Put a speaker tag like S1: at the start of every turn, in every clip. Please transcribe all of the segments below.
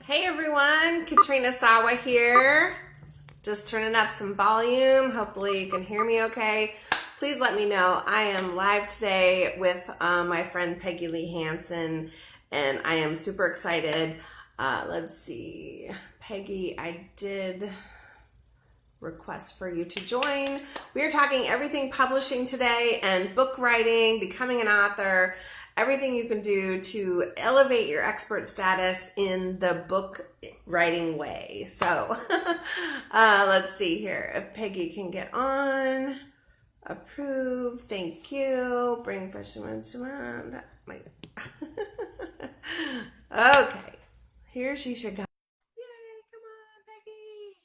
S1: Hey everyone, Katrina Sawa here. Just turning up some volume. Hopefully you can hear me okay. Please let me know. I am live today with my friend PeggyLee Hanson, and I am super excited. Let's see. Peggy, I did request for you to join. We are talking everything publishing today and book writing, becoming an author, everything you can do to elevate your expert status in the book writing way. So let's see here if Peggy can get on. Approve. Thank you. Bring fresh demand. Okay. Here she should go. Yay, come on, Peggy.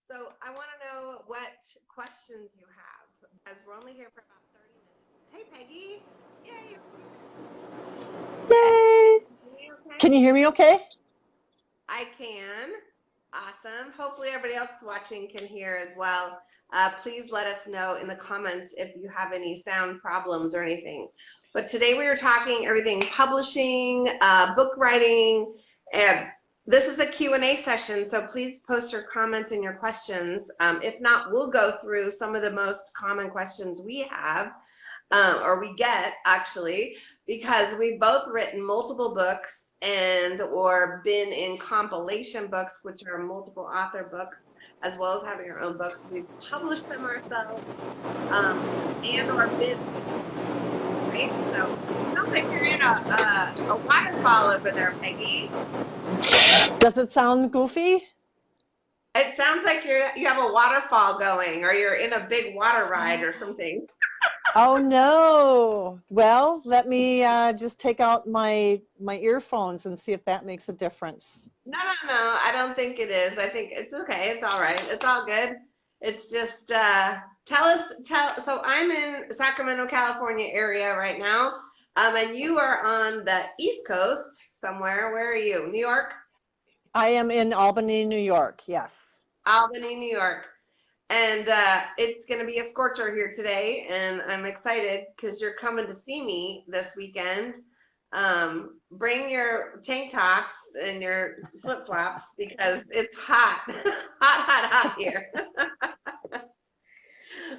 S1: So I want to know what questions you have, because we're only here for about 30 minutes. Hey, Peggy. Yay.
S2: Yay!
S1: Okay?
S2: Can you hear me okay?
S1: I can. Awesome. Hopefully everybody else watching can hear as well. Please let us know in the comments if you have any sound problems or anything. But today we are talking everything publishing, book writing, and this is a Q&A session, so please post your comments and your questions. If not, we'll go through some of the most common questions we have, or we get actually, because we've both written multiple books and or been in compilation books, which are multiple author books, as well as having our own books. We've published them ourselves, and or been, right? So it sounds like you're in a waterfall over there, Peggy.
S2: Does it sound goofy?
S1: It sounds like you have a waterfall going, or you're in a big water ride or something.
S2: Oh no. Well, let me just take out my earphones and see if that makes a difference.
S1: No, I don't think it is. I think it's okay. It's all right. It's all good. It's just so I'm in Sacramento, California area right now. And you are on the East Coast somewhere. Where are you? New York?
S2: I am in Albany, New York. Yes.
S1: Albany, New York. And it's going to be a scorcher here today, and I'm excited because you're coming to see me this weekend. Bring your tank tops and your flip-flops because it's hot, hot here.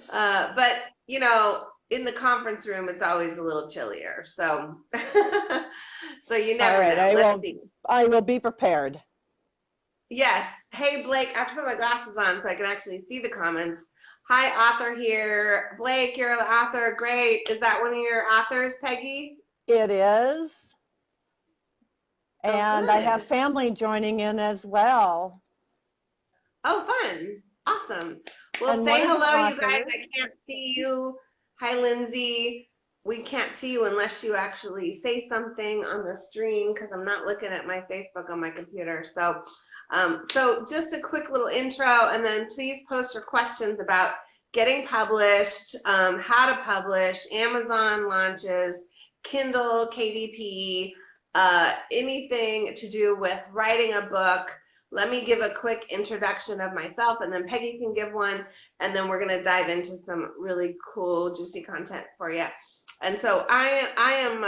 S1: But you know, in the conference room, it's always a little chillier. So, so you never
S2: All right,
S1: know. Let's see.
S2: I will be prepared.
S1: Yes. Hey, Blake, I have to put my glasses on so I can actually see the comments. Hi, author here. Blake, you're the author. Great. Is that one of your authors, Peggy?
S2: It is. And
S1: Oh,
S2: I have
S1: good.
S2: family joining in as well.
S1: Oh, fun. Awesome. Well,
S2: And one
S1: say
S2: of the
S1: hello, you guys.
S2: authors,
S1: I can't see you. Hi, Lindsay. We can't see you unless you actually say something on the stream because I'm not looking at my Facebook on my computer. So just a quick little intro, and then please post your questions about getting published, how to publish, Amazon launches, Kindle, KDP, anything to do with writing a book. Let me give a quick introduction of myself, and then Peggy can give one, and then we're going to dive into some really cool, juicy content for you. And so I am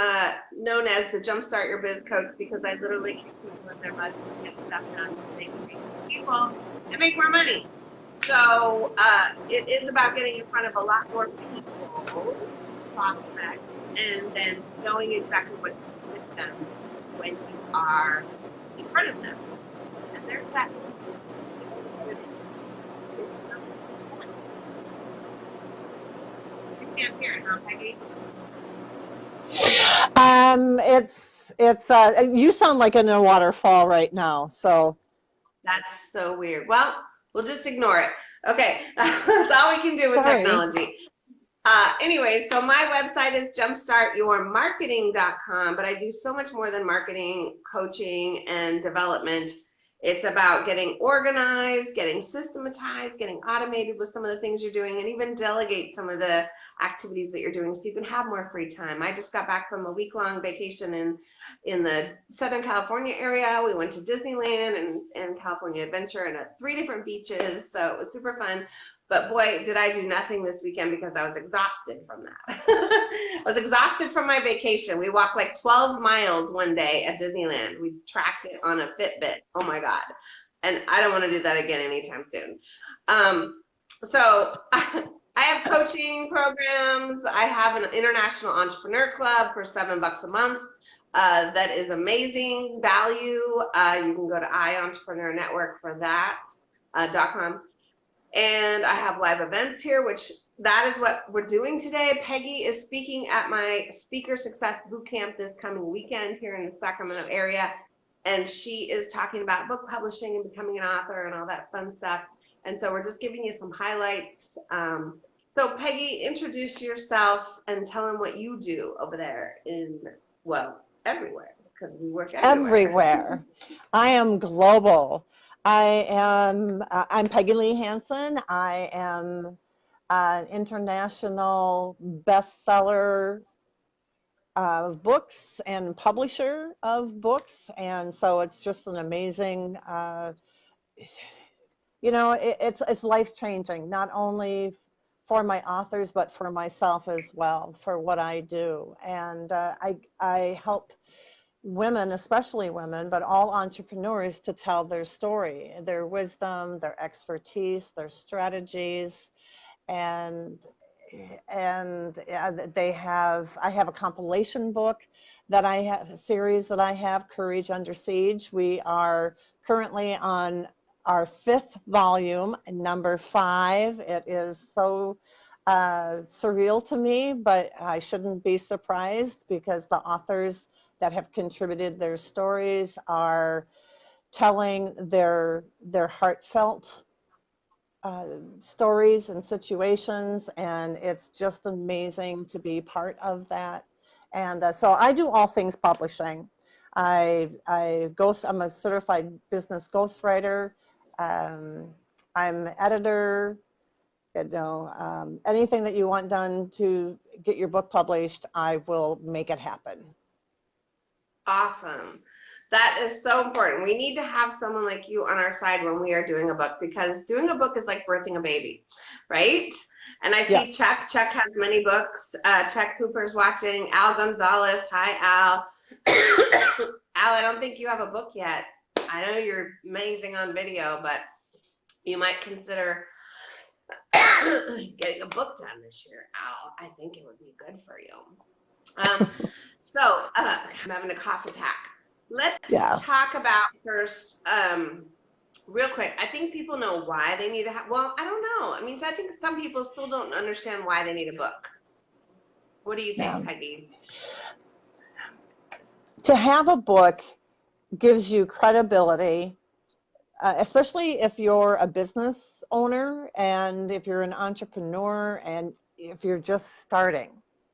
S1: known as the Jumpstart Your Biz Coach because I literally kick people in their butts and get stuff done so they can make people and make more money. So it is about getting in front of a lot more people, prospects, and then knowing exactly what to do with them when you are in front of them. And there's that. It's something that's fun. You can't hear it, huh, Peggy?
S2: You sound like in a waterfall right now, so.
S1: That's so weird. Well, we'll just ignore it. Okay, that's all we can do with
S2: Sorry.
S1: technology. Anyway, so my website is jumpstartyourmarketing.com, but I do so much more than marketing, coaching, and development. It's about getting organized, getting systematized, getting automated with some of the things you're doing, and even delegate some of the activities that you're doing so you can have more free time. I just got back from a week-long vacation in the Southern California area. We went to Disneyland and California Adventure and at 3 different beaches, so it was super fun. But boy, did I do nothing this weekend because I was exhausted from that. I was exhausted from my vacation. We walked like 12 miles one day at Disneyland. We tracked it on a Fitbit. Oh my God. And I don't want to do that again anytime soon. So I have coaching programs. I have an international entrepreneur club for $7 a month. That is amazing value. You can go to iEntrepreneur Network for that. .com. And I have live events here, which that is what we're doing today. Peggy is speaking at my Speaker Success Bootcamp this coming weekend here in the Sacramento area. And she is talking about book publishing and becoming an author and all that fun stuff. And so we're just giving you some highlights. So Peggy, introduce yourself and tell them what you do over there in, well, everywhere, because we work everywhere.
S2: Everywhere. I am global. I'm PeggyLee Hanson. I am an international bestseller of books and publisher of books. And so it's just an amazing, it's life changing, not only for my authors, but for myself as well, for what I do. And I help women, especially women, but all entrepreneurs to tell their story, their wisdom, their expertise, their strategies, and I have a compilation book that I have, a series that I have, Courage Under Siege. We are currently on our 5th volume, number 5. It is so surreal to me, but I shouldn't be surprised because the authors that have contributed their stories are telling their heartfelt stories and situations, and it's just amazing to be part of that. And so I do all things publishing. I'm a certified business ghostwriter. I'm editor. Anything that you want done to get your book published, I will make it happen.
S1: Awesome. That is so important. We need to have someone like you on our side when we are doing a book, because doing a book is like birthing a baby, right? And I see
S2: Yes.
S1: Chuck has many books. Chuck Hooper's watching. Al Gonzalez. Hi, Al. Al, I don't think you have a book yet. I know you're amazing on video, but you might consider getting a book done this year. Al, I think it would be good for you. I'm having a cough attack. Let's talk about first, real quick. I think people know why they need to have, well, I don't know. I mean, I think some people still don't understand why they need a book. What do you think, Peggy?
S2: To have a book gives you credibility, especially if you're a business owner and if you're an entrepreneur and if you're just starting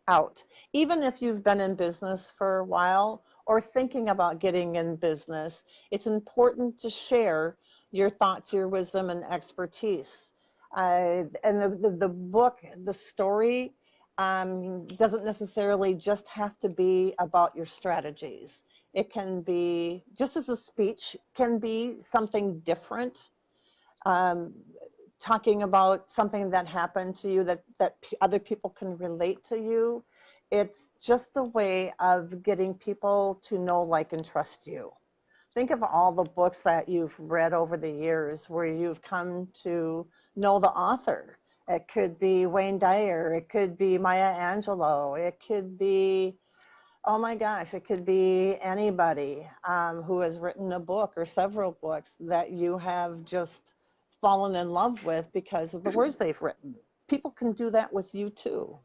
S2: out. Even if you've been in business for a while or thinking about getting in business, it's important to share your thoughts, your wisdom, and expertise. And the book, the story, doesn't necessarily just have to be about your strategies. It can be, just as a speech can be something different, talking about something that happened to you that other people can relate to you. It's just a way of getting people to know, like, and trust you. Think of all the books that you've read over the years where you've come to know the author. It could be Wayne Dyer, it could be Maya Angelou, it could be, oh my gosh, it could be anybody who has written a book or several books that you have just fallen in love with because of the words they've written. People can do that with you too.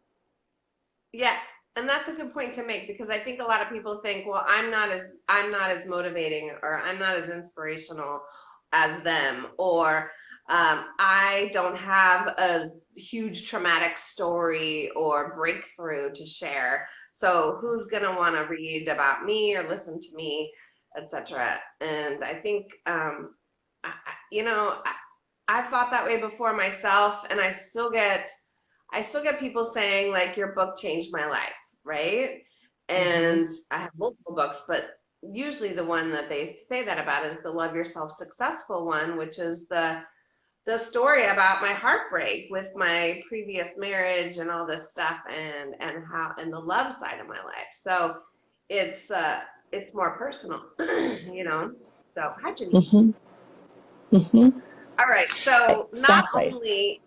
S1: Yeah, and that's a good point to make, because I think a lot of people think, well, I'm not as motivating, or I'm not as inspirational as them, or I don't have a huge traumatic story or breakthrough to share. So who's gonna want to read about me or listen to me, etc. And I think, I've thought that way before myself, and I still get people saying, like, your book changed my life, right? And I have multiple books, but usually the one that they say that about is the Love Yourself Successful one, which is the the story about my heartbreak with my previous marriage and all this stuff, and how, and the love side of my life. So it's more personal, you know. So hi,
S2: Mm-hmm.
S1: Janice.
S2: Mm-hmm.
S1: All right. So not
S2: Exactly.
S1: only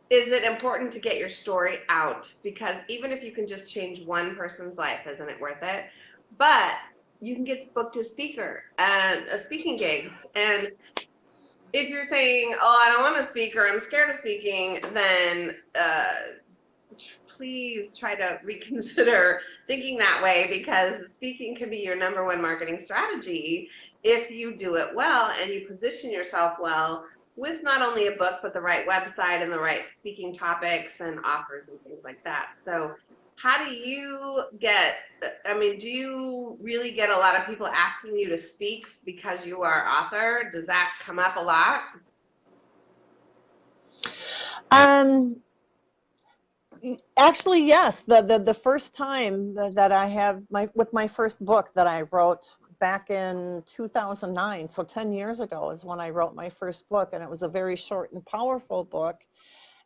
S1: is it important to get your story out, because even if you can just change one person's life, isn't it worth it? But you can get booked as speaker and speaking gigs. And if you're saying, "Oh, I don't want to speak," or "I'm scared of speaking," then please try to reconsider thinking that way, because speaking can be your number one marketing strategy if you do it well and you position yourself well with not only a book but the right website and the right speaking topics and offers and things like that. So how do you get, I mean, do you really get a lot of people asking you to speak because you are author? Does that come up a lot?
S2: Um, Actually, yes. The first time that I have my first book that I wrote back in 2009, so 10 years ago is when I wrote my first book, and it was a very short and powerful book,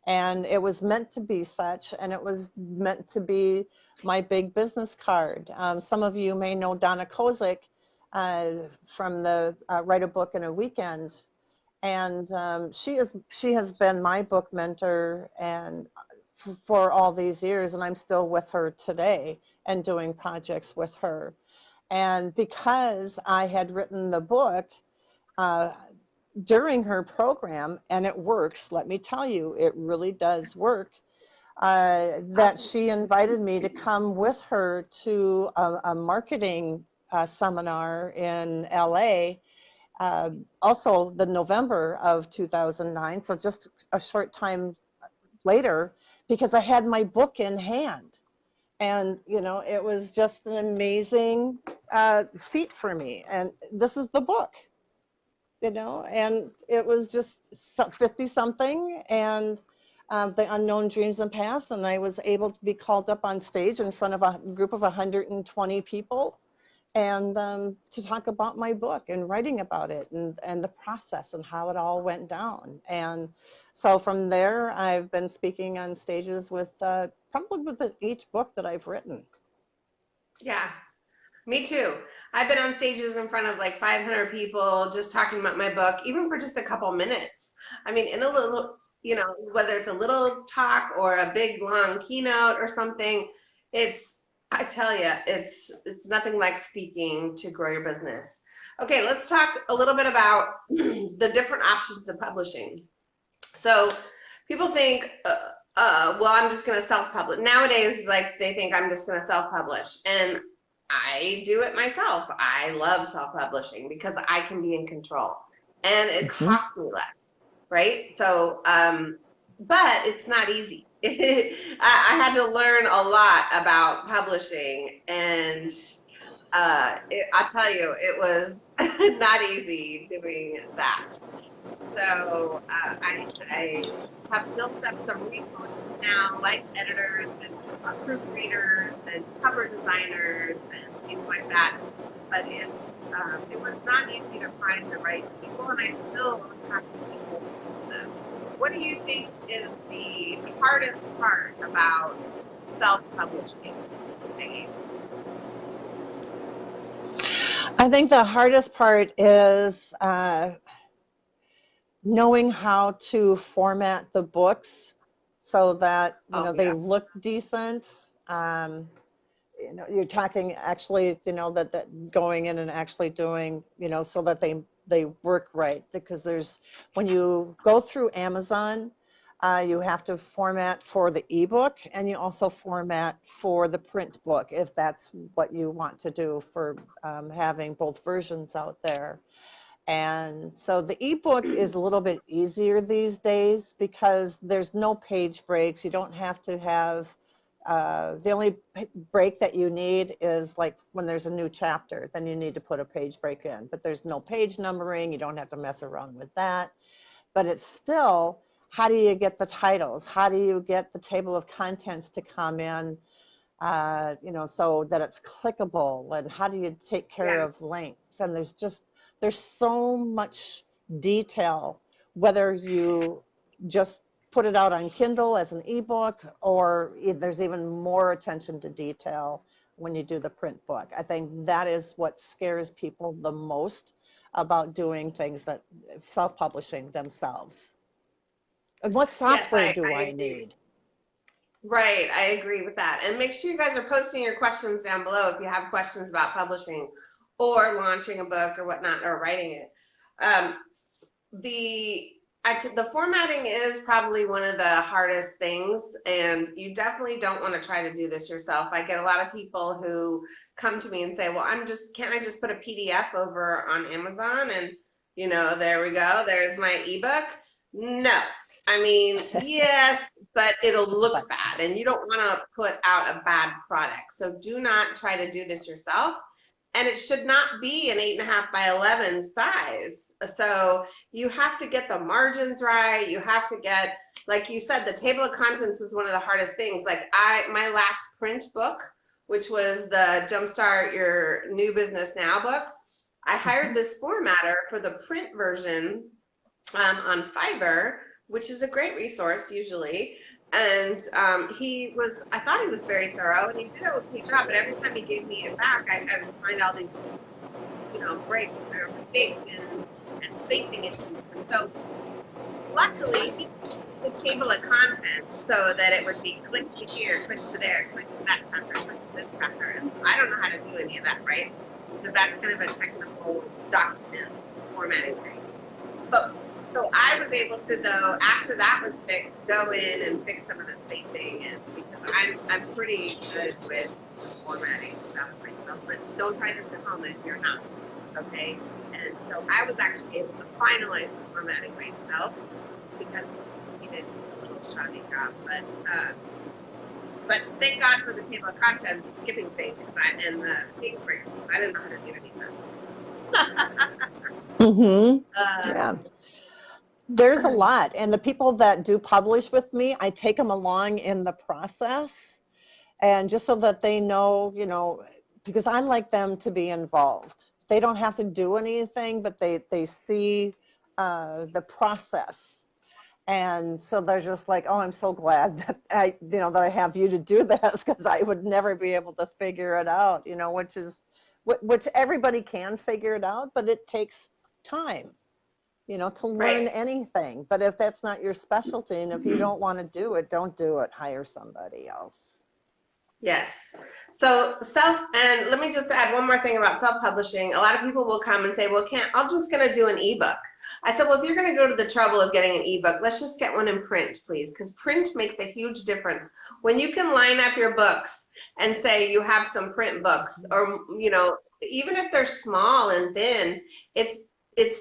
S2: and it was meant to be such, and it was meant to be my big business card. Some of you may know Donna Kozik from the Write a Book in a Weekend, and she has been my book mentor and for all these years, and I'm still with her today and doing projects with her. And because I had written the book uh, during her program, and it works, let me tell you, it really does work. That
S1: Awesome.
S2: she invited me to come with her to a marketing seminar in LA, also the November of 2009, so just a short time later, because I had my book in hand. And, you know, it was just an amazing feat for me. And this is the book, you know, and it was just 50 something, and the unknown dreams and paths. And I was able to be called up on stage in front of a group of 120 people, and to talk about my book and writing about it, and the process and how it all went down. And so from there, I've been speaking on stages with probably with each book that I've written.
S1: Yeah. Me too. I've been on stages in front of like 500 people just talking about my book, even for just a couple minutes. I mean, in a little, you know, whether it's a little talk or a big long keynote or something, it's, I tell you, it's nothing like speaking to grow your business. Okay, let's talk a little bit about the different options of publishing. So people think, well, I'm just going to self-publish. Nowadays, like they think I'm just going to self-publish. And I do it myself. I love self-publishing because I can be in control and it
S2: Hmm.
S1: costs me less, right? So, but it's not easy. I had to learn a lot about publishing, and I'll tell you, it was not easy doing that. So I have built up some resources now, like editors and proofreaders and cover designers and things like that. But it was not easy to find the right people, and I still have to keep looking for them. What do you think is the hardest part about self-publishing, Peggy?
S2: I think the hardest part is knowing how to format the books so that, you
S1: Oh
S2: know, they
S1: yeah,
S2: look decent. You know, you're talking actually, you know, that going in and actually doing, you know, so that they work right. Because there's, when you go through Amazon, you have to format for the ebook, and you also format for the print book if that's what you want to do for having both versions out there. And so the ebook is a little bit easier these days because there's no page breaks. You don't have to have, the only break that you need is like when there's a new chapter, then you need to put a page break in. But there's no page numbering. You don't have to mess around with that. But it's still, how do you get the titles? How do you get the table of contents to come in, you know, so that it's clickable? And how do you take care
S1: yeah.
S2: of links? And there's so much detail whether you just put it out on Kindle as an ebook, or there's even more attention to detail when you do the print book. I think that is what scares people the most about doing things that self-publishing themselves. And what
S1: Yes,
S2: software do
S1: I
S2: I
S1: agree.
S2: need?
S1: Right, I agree with that. And make sure you guys are posting your questions down below if you have questions about publishing or launching a book or whatnot, or writing it. Um, the the formatting is probably one of the hardest things, and you definitely don't want to try to do this yourself. I get a lot of people who come to me and say, well, can't I just put a PDF over on Amazon and, there we go, there's my ebook. No. I mean, yes, but it'll look
S2: But
S1: bad, and you don't want to put out a bad product. So do not try to do this yourself. And it should not be an 8.5 by 11 size. So you have to get the margins right. You have to get, like you said, the table of contents is one of the hardest things. Like my last print book, which was the Jumpstart Your New Business Now book, I hired this formatter for the print version on Fiverr, which is a great resource usually. And I thought he was very thorough, and he did an okay job, but every time he gave me it back, I would find all these, breaks or mistakes and spacing issues. And so luckily, he fixed the table of contents so that it would be click to here, click to there, click to that chapter, click to this chapter. And I don't know how to do any of that, right? So that's kind of a technical document formatting thing. But so I was able to, though, after that was fixed, go in and fix some of the spacing, and because I'm pretty good with formatting stuff myself, but don't try this at home if you're not, okay? And so I was actually able to finalize the formatting myself because he did a little shoddy job, but thank God for the table of contents skipping things and the page breaks. I didn't know how to do any of that.
S2: yeah, there's a lot. And the people that do publish with me, I take them along in the process, and just so that they know, because I like them to be involved. They don't have to do anything, but they see the process. And so they're just like, oh, I'm so glad that that I have you to do this, because I would never be able to figure it out, which everybody can figure it out, but it takes time, to learn
S1: Right.
S2: anything. But if that's not your specialty, and if you don't want to do it, don't do it. Hire somebody else.
S1: Yes. So and let me just add one more thing about self-publishing. A lot of people will come and say, well, I'm just going to do an ebook. I said, well, if you're going to go to the trouble of getting an ebook, let's just get one in print, please, because print makes a huge difference. When you can line up your books and say you have some print books, or, even if they're small and thin, it's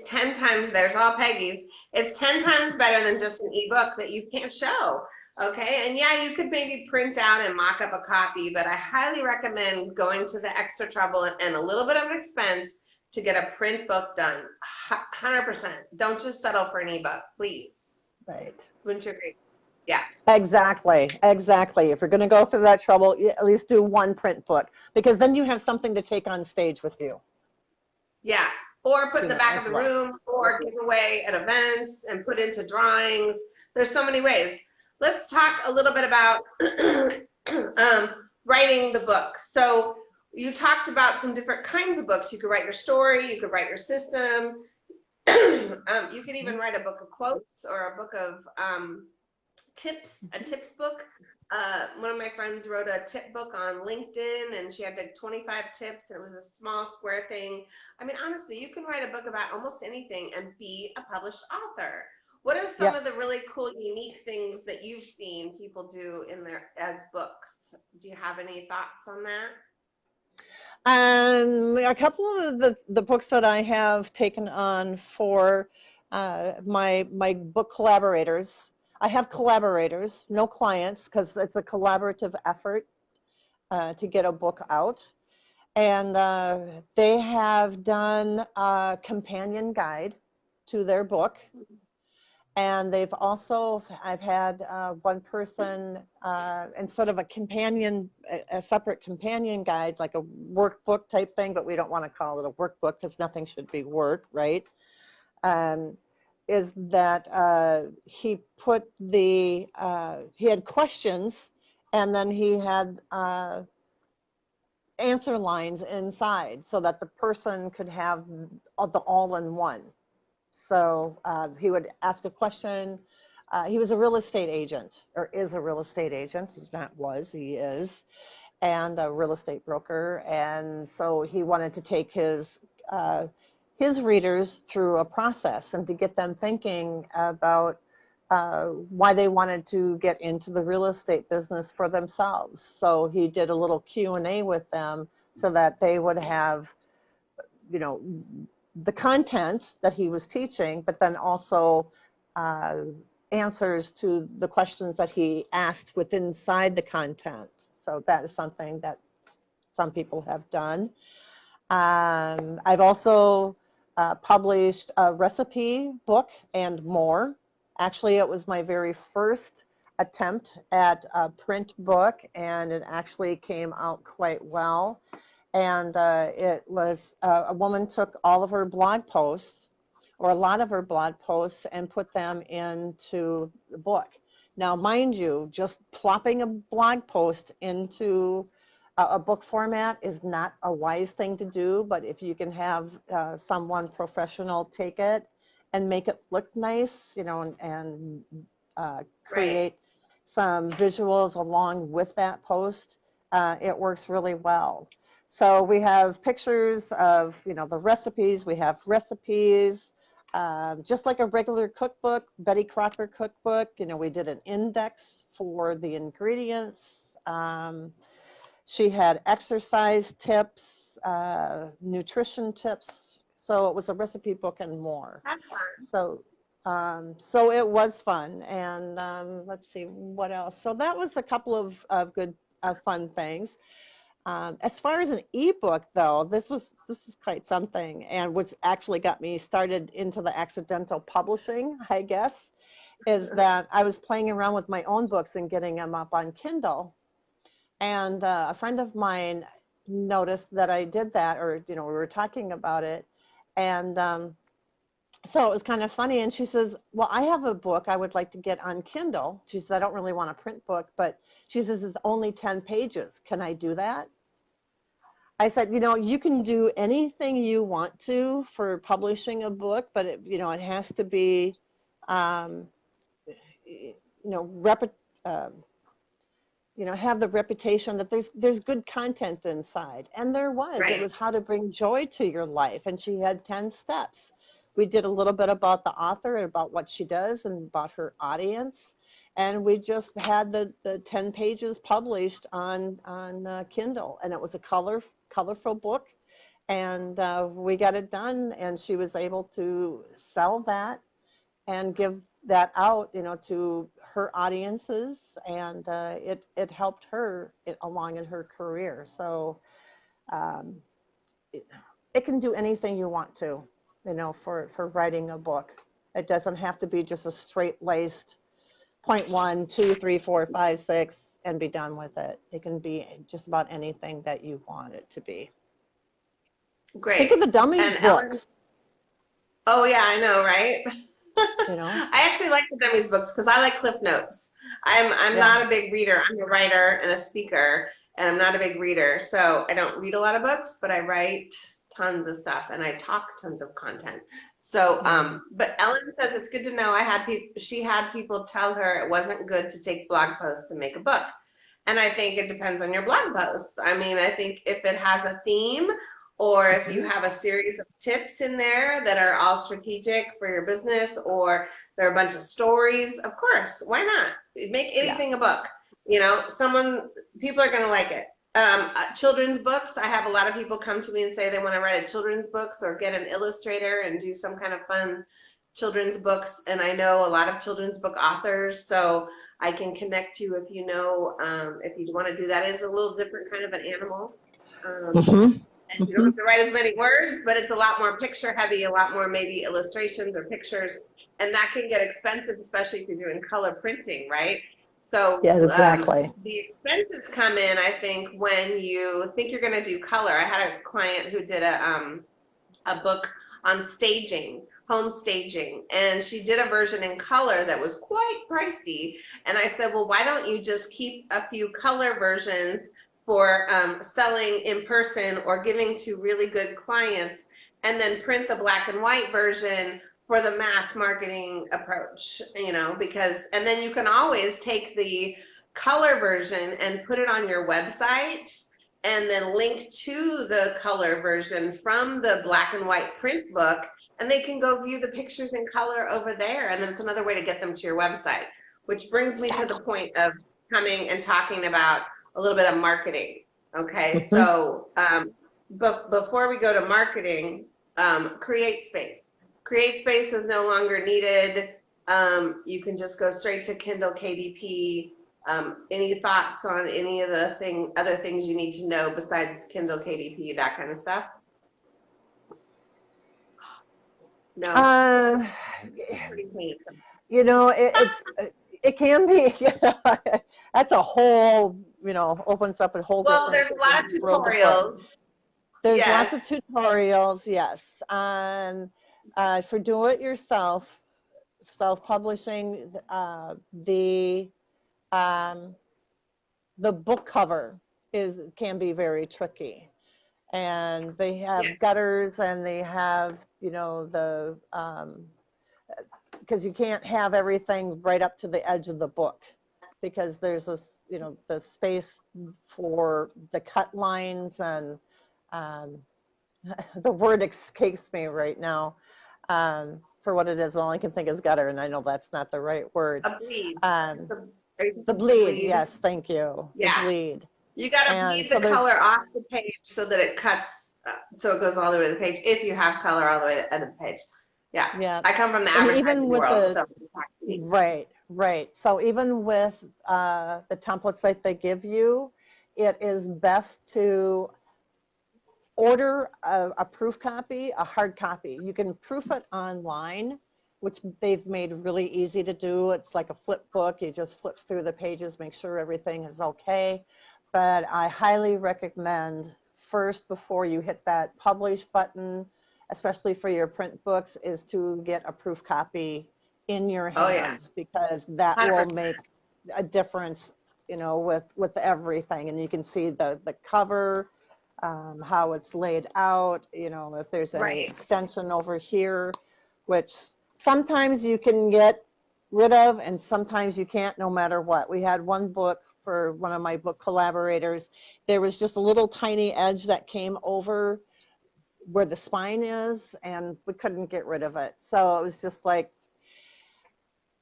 S1: 10 times, there's all Peggy's, it's 10 times better than just an ebook that you can't show. Okay, and yeah, you could maybe print out and mock up a copy, but I highly recommend going to the extra trouble and a little bit of an expense to get a print book done. 100%. Don't just settle for an ebook, please.
S2: Right.
S1: Wouldn't you agree? Yeah.
S2: Exactly. If you're going to go through that trouble, at least do one print book, because then you have something to take on stage with you.
S1: Yeah. Or put in the back of
S2: as
S1: the
S2: well.
S1: room, or give away at events and put into drawings. There's so many ways. Let's talk a little bit about writing the book. So you talked about some different kinds of books. You could write your story, you could write your system. You could even write a book of quotes, or a book of tips, a tips book. One of my friends wrote a tip book on LinkedIn, and she had like 25 tips, and it was a small square thing. I mean, honestly, you can write a book about almost anything and be a published author. What are some of the really cool, unique things that you've seen people do in their as books? Do you have any thoughts on that?
S2: A couple of the books that I have taken on for my book collaborators. I have collaborators, no clients, because it's a collaborative effort to get a book out. And they have done a companion guide to their book. And I've had one person, instead of a separate companion guide, like a workbook type thing, but we don't want to call it a workbook because nothing should be work, right? is that he put he had questions, and then he had answer lines inside so that the person could have the all-in-one. So he would ask a question. He was a real estate agent, or is a real estate agent. He's not was, he is, and a real estate broker. And so he wanted to take his readers through a process and to get them thinking about why they wanted to get into the real estate business for themselves. So he did a little Q&A with them so that they would have, you know, the content that he was teaching, but then also answers to the questions that he asked within inside the content. So that is something that some people have done. I've also published a recipe book and more. Actually, it was my very first attempt at a print book, and it actually came out quite well. And it was a woman took all of her blog posts, or a lot of her blog posts, and put them into the book. Now, mind you, just plopping a blog post into a book format is not a wise thing to do, but if you can have someone professional take it and make it look nice, you know, and
S1: Right.
S2: create some visuals along with that post, it works really well. So we have pictures of, you know, the recipes. We have recipes, just like a regular cookbook, Betty Crocker cookbook. You know, we did an index for the ingredients. She had exercise tips, nutrition tips. So it was a recipe book and more.
S1: That's fun.
S2: So it was fun. And let's see what else. So that was a couple of good, fun things. As far as an ebook, though, this is quite something, and what's actually got me started into the accidental publishing, I guess, is that I was playing around with my own books and getting them up on Kindle. And a friend of mine noticed that I did that, or, you know, we were talking about it. And so it was kind of funny. And she says, well, I have a book I would like to get on Kindle. She says, I don't really want a print book, but she says, it's only 10 pages. Can I do that? I said, you know, you can do anything you want to for publishing a book, but it, you know, it has to be, um, you know, you know, have the reputation that there's good content inside. And there was. It
S1: Right.
S2: was how to bring joy to your life. And she had 10 steps. We did a little bit about the author and about what she does and about her audience. And we just had the 10 pages published on Kindle. And it was a colorful book. And we got it done. And she was able to sell that and give that out, you know, to her audiences, and it helped her along in her career. So um, it, it can do anything you want to, you know, for writing a book. It doesn't have to be just a straight laced point 1, 2, 3, 4, 5, 6 and be done with it. It can be just about anything that you want it to be. Think
S1: Great.
S2: of the dummies
S1: And Ellen,
S2: books,
S1: oh yeah, I know, right?
S2: you know.
S1: I actually like the dummies books because I like Cliff Notes. I'm
S2: Yeah.
S1: not a big reader. I'm a writer and a speaker, and I'm not a big reader. So I don't read a lot of books, but I write tons of stuff and I talk tons of content. So,
S2: Mm.
S1: but Ellen says it's good to know she had people tell her it wasn't good to take blog posts to make a book. And I think it depends on your blog posts. I mean, I think if it has a theme or if you
S2: Mhm.
S1: have a series of tips in there that are all strategic for your business, or there are a bunch of stories, of course, why not? Make
S2: Yeah.
S1: anything a book. You know, people are going to like it. Children's books, I have a lot of people come to me and say they want to write a children's books or get an illustrator and do some kind of fun children's books. And I know a lot of children's book authors, so I can connect you if you know, if you want to do that. It's a little different kind of an animal.
S2: Mhm.
S1: And you don't have
S2: Mhm.
S1: to write as many words, but it's a lot more picture heavy, a lot more maybe illustrations or pictures. And that can get expensive, especially if you're doing color printing, right? So
S2: Yeah, exactly.
S1: the expenses come in, I think, when you think you're going to do color. I had a client who did a book on staging, home staging. And she did a version in color that was quite pricey. And I said, well, why don't you just keep a few color versions for selling in person or giving to really good clients, and then print the black and white version for the mass marketing approach, because, and then you can always take the color version and put it on your website and then link to the color version from the black and white print book, and they can go view the pictures in color over there. And then it's another way to get them to your website, which brings me to the point of coming and talking about a little bit of marketing. Okay, so but before we go to marketing, create space. Create space is no longer needed. You can just go straight to Kindle KDP. Any thoughts on any of the other things you need to know besides Kindle KDP, that kind of stuff? No. Pretty clean.
S2: It can be, that's a whole, opens up a whole
S1: well,
S2: different
S1: there's a lot of
S2: world of
S1: tutorials.
S2: There's
S1: Yes.
S2: lots of tutorials, yes. For do-it-yourself, self-publishing, the book cover can be very tricky. And they have
S1: Yes.
S2: gutters, and they have, because you can't have everything right up to the edge of the book, because there's this, the space for the cut lines, and the word escapes me right now for what it is. All I can think is gutter, and I know that's not the right word.
S1: A bleed.
S2: The bleed, yes, thank you.
S1: Yeah.
S2: The bleed.
S1: You got to bleed the color off the page so that it cuts, so it goes all the way to the page, if you have color all the way to the end of the page. Yeah. Yeah. I come from the advertising world.
S2: Right. So even with the templates that they give you, it is best to order a proof copy, a hard copy. You can proof it online, which they've made really easy to do. It's like a flip book. You just flip through the pages, make sure everything is okay. But I highly recommend first, before you hit that publish button, especially for your print books, is to get a proof copy in your hand, because that 100%. Will make a difference, with everything. And you can see the cover, how it's laid out, if there's any extension over here, which sometimes you can get rid of and sometimes you can't, no matter what. We had one book for one of my book collaborators. There was just a little tiny edge that came over where the spine is, and we couldn't get rid of it. So it was just like,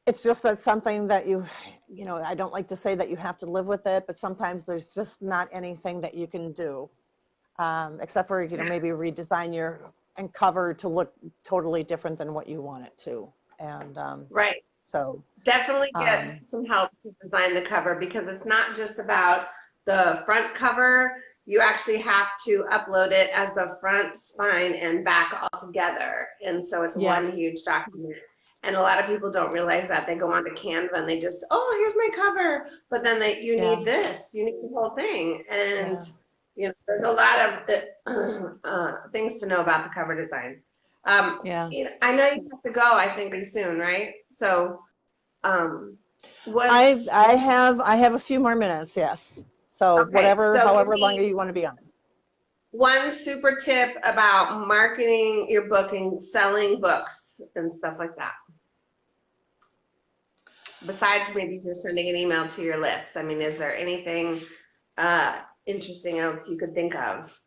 S2: it's just that something that I don't like to say that you have to live with it, but sometimes there's just not anything that you can do. Except for, maybe redesign your cover to look totally different than what you want it to. And
S1: right.
S2: So
S1: definitely get some help to design the cover, because it's not just about the front cover. You actually have to upload it as the front, spine, and back all together. And so it's one huge document. And a lot of people don't realize that. They go onto Canva and they just, oh, here's my cover. But then you need this. You need the whole thing. And there's a lot of things to know about the cover design. I know you have to go, I think, pretty soon, right? So
S2: I have a few more minutes, yes. So however longer you want to be on.
S1: One super tip about marketing your book and selling books and stuff like that. Besides maybe just sending an email to your list. I mean, is there anything interesting else you could think of?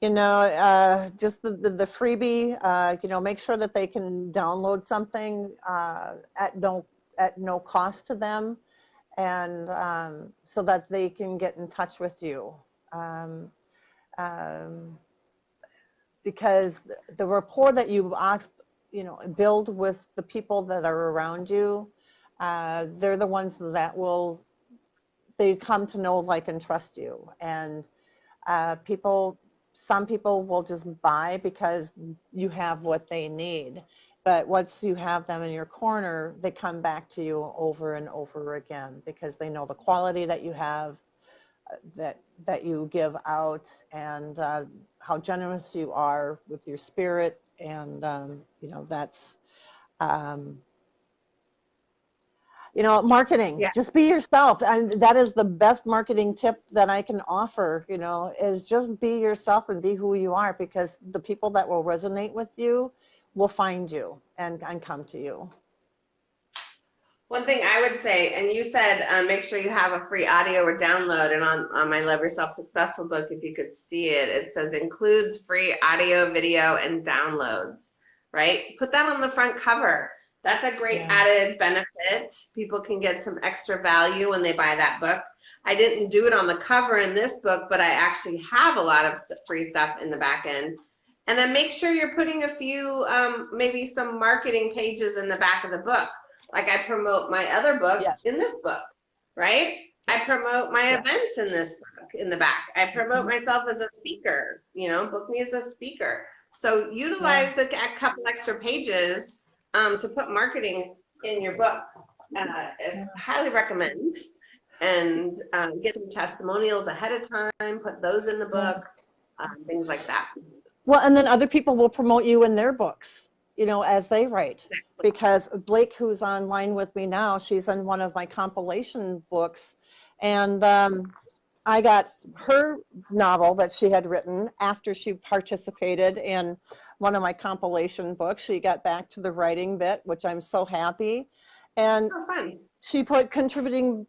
S2: Just the freebie, make sure that they can download something at no cost to them, and so that they can get in touch with you. Because the rapport that you build with the people that are around you, they're the ones that they come to know, like, and trust you. And some people will just buy because you have what they need. But once you have them in your corner, they come back to you over and over again, because they know the quality that you have, that you give out, and how generous you are with your spirit, and that's um, marketing.
S1: Yeah.
S2: Just be yourself, and that is the best marketing tip that I can offer. Is just be yourself and be who you are, because the people that will resonate with you will find you and come to you.
S1: One thing I would say, and you said make sure you have a free audio or download, and on my Love Yourself Successful book, if you could see it, it says includes free audio, video, and downloads, right? Put that on the front cover. That's a great
S2: Yeah.
S1: added benefit. People can get some extra value when they buy that book. I didn't do it on the cover in this book, but I actually have a lot of free stuff in the back end. And then make sure you're putting a few, maybe some marketing pages in the back of the book. Like I promote my other book
S2: Yes.
S1: in this book, right? I promote my
S2: Yes.
S1: events in this book in the back. I promote
S2: Mhm.
S1: myself as a speaker, book me as a speaker. So utilize a couple extra pages to put marketing in your book. I highly recommend. And get some testimonials ahead of time, put those in the
S2: Yeah.
S1: book, things like that.
S2: Well, and then other people will promote you in their books, as they write. Because Blake, who's online with me now, she's in one of my compilation books. And I got her novel that she had written after she participated in one of my compilation books. She got back to the writing bit, which I'm so happy. And
S1: Oh, fun.
S2: she put contributing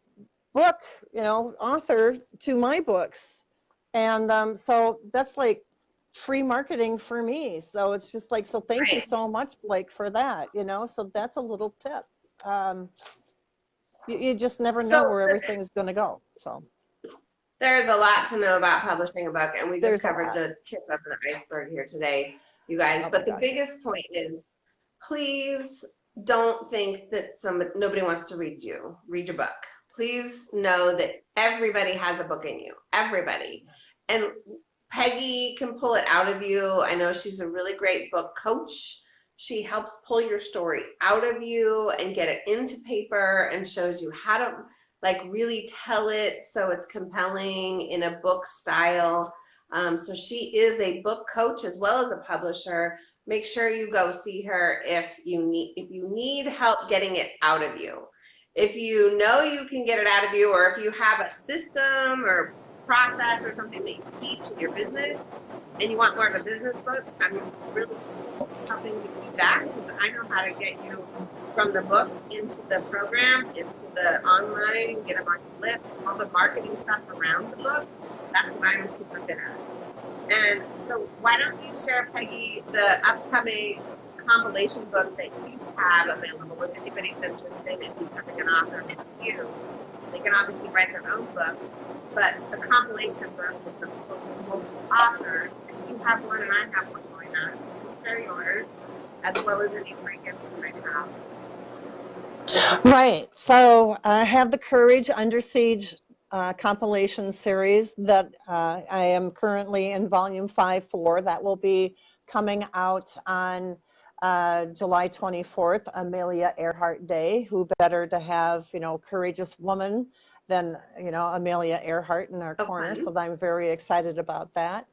S2: book, author to my books. And so that's like free marketing for me. So it's just like, so thank you
S1: Right.
S2: so much, Blake, for that, so that's a little tip. You just never know
S1: So
S2: where everything's going to go. So
S1: there's a lot to know about publishing a book, and we just
S2: there's a
S1: covered
S2: lot.
S1: the tip of the iceberg here today, you guys.
S2: Oh my
S1: But the
S2: gosh.
S1: biggest point is, please don't think that nobody wants to read your book. Please know that everybody has a book in you, everybody. And Peggy can pull it out of you. I know she's a really great book coach. She helps pull your story out of you and get it into paper and shows you how to like really tell it so it's compelling in a book style. So she is a book coach as well as a publisher. Make sure you go see her if you need help getting it out of you. If you know you can get it out of you, or if you have a system or process or something that you teach in your business and you want more of a business book, I'm really helping you do that, because I know how to get you from the book into the program, into the online, get them on your list, all the marketing stuff around the book. That's what I'm super good at. And so why don't you share, Peggy, the upcoming compilation book that you have available if anybody's interested in becoming an author with you. They can obviously write their own book, but the compilation book with the multiple authors, if you have one and I have one going on, you can share yours as well as any free gifts you might have.
S2: Right. So I have the Courage Under Siege compilation series that I am currently in volume 5 for. That will be coming out on July 24th, Amelia Earhart Day. Who better to have, courageous woman than, Amelia Earhart in our
S1: Oh,
S2: corner.
S1: fun.
S2: So I'm very excited about that.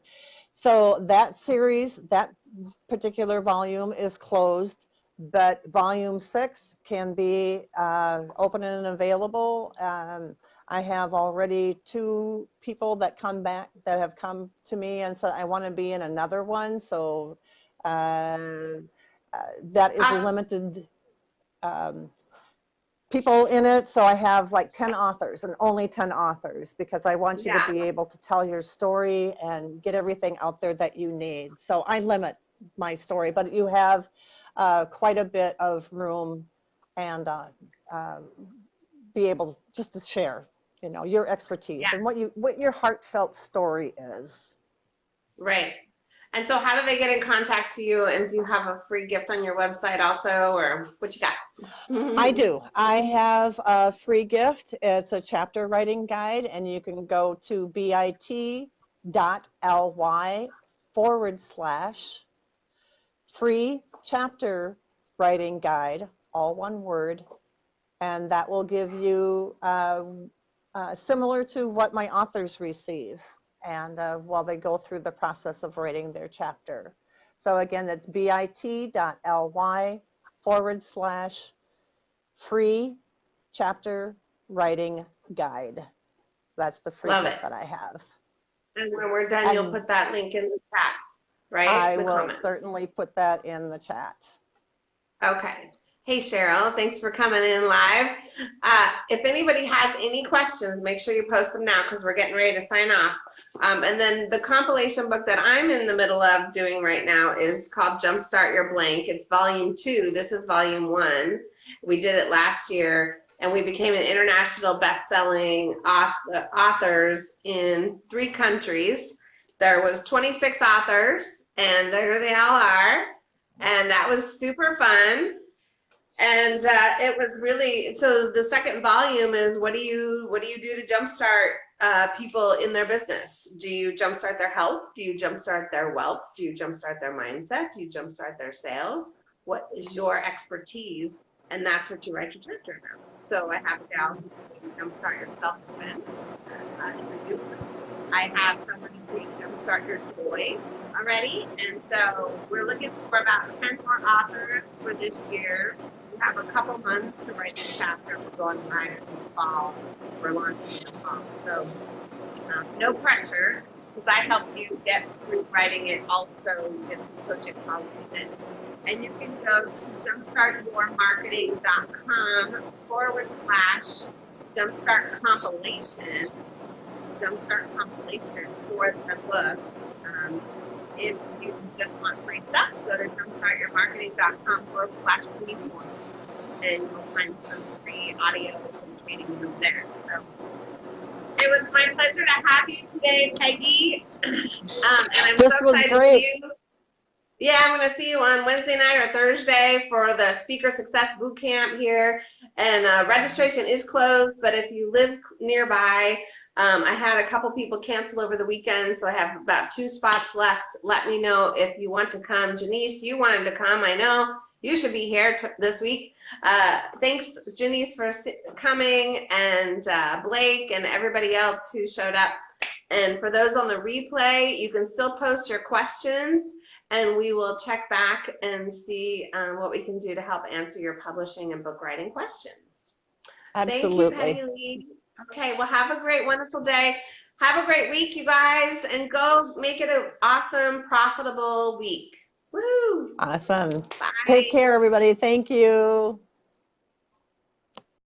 S2: So that series, that particular volume is closed, but volume 6 can be open and available. I have already 2 people that have come to me and said, I want to be in another one. So that is
S1: Awesome.
S2: limited people in it. So I have like 10 authors, and only 10 authors, because I want you to
S1: Yeah.
S2: be able to tell your story and get everything out there that you need. So I limit my story, but you have quite a bit of room, and be able just to share, your expertise
S1: Yeah.
S2: and what your heartfelt story is.
S1: Right. And so how do they get in contact with you? And do you have a free gift on your website also, or what you
S2: I
S1: got?
S2: do. I have a free gift. It's a chapter writing guide, and you can go to bit.ly / free chapter writing guide, all one word, and that will give you similar to what my authors receive, and while they go through the process of writing their chapter. So again, that's bit.ly/free chapter writing guide. So that's the free
S1: Love
S2: gift
S1: it.
S2: that I have.
S1: And when we're done, you'll
S2: And
S1: put that link in the chat, right?
S2: I
S1: The
S2: will
S1: comments.
S2: certainly put that in the chat.
S1: Okay. Hey, Cheryl, thanks for coming in live. If anybody has any questions, make sure you post them now because we're getting ready to sign off. And then the compilation book that I'm in the middle of doing right now is called Jumpstart Your Blank. It's volume 2. This is volume 1. We did it last year, and we became an international best-selling authors in 3 countries. There was 26 authors, and there they all are. And that was super fun. And it was really, so the second volume is what do you do to jumpstart people in their business? Do you jumpstart their health? Do you jumpstart their wealth? Do you jumpstart their mindset? Do you jumpstart their sales? What is your expertise? And that's what you write your chapter about. So I have a gal who can jumpstart your self-defense. I have someone who can jumpstart your joy already. And so we're looking for about 10 more authors for this year. We have a couple months to write the chapter. We're going right into the fall. We're launching in the fall. So no pressure, because I help you get through writing it. Also, get some coaching calls with it. And you can go to jumpstartyourmarketing.com/jumpstart compilation for the book. If you just want free stuff, go to jumpstartyourmarketing.com/resources, and you'll find some free audio and training there. So it was my pleasure to have you today, Peggy. And I'm
S2: This
S1: so
S2: was
S1: excited to
S2: great.
S1: see you. Yeah, I'm going to see you on Wednesday night or Thursday for the Speaker Success Boot Camp here. And registration is closed, but if you live nearby, I had a couple people cancel over the weekend, so I have about 2 spots left. Let me know if you want to come. Janice, you wanted to come. I know you should be here this week. Thanks, Janice, for coming, and Blake and everybody else who showed up. And for those on the replay, you can still post your questions, and we will check back and see what we can do to help answer your publishing and book writing questions.
S2: Absolutely.
S1: Thank you, PeggyLee. Okay, well, have a great, wonderful day. Have a great week, you guys, and go make it an awesome, profitable week. Woo!
S2: Awesome.
S1: Bye.
S2: Take care, everybody. Thank you.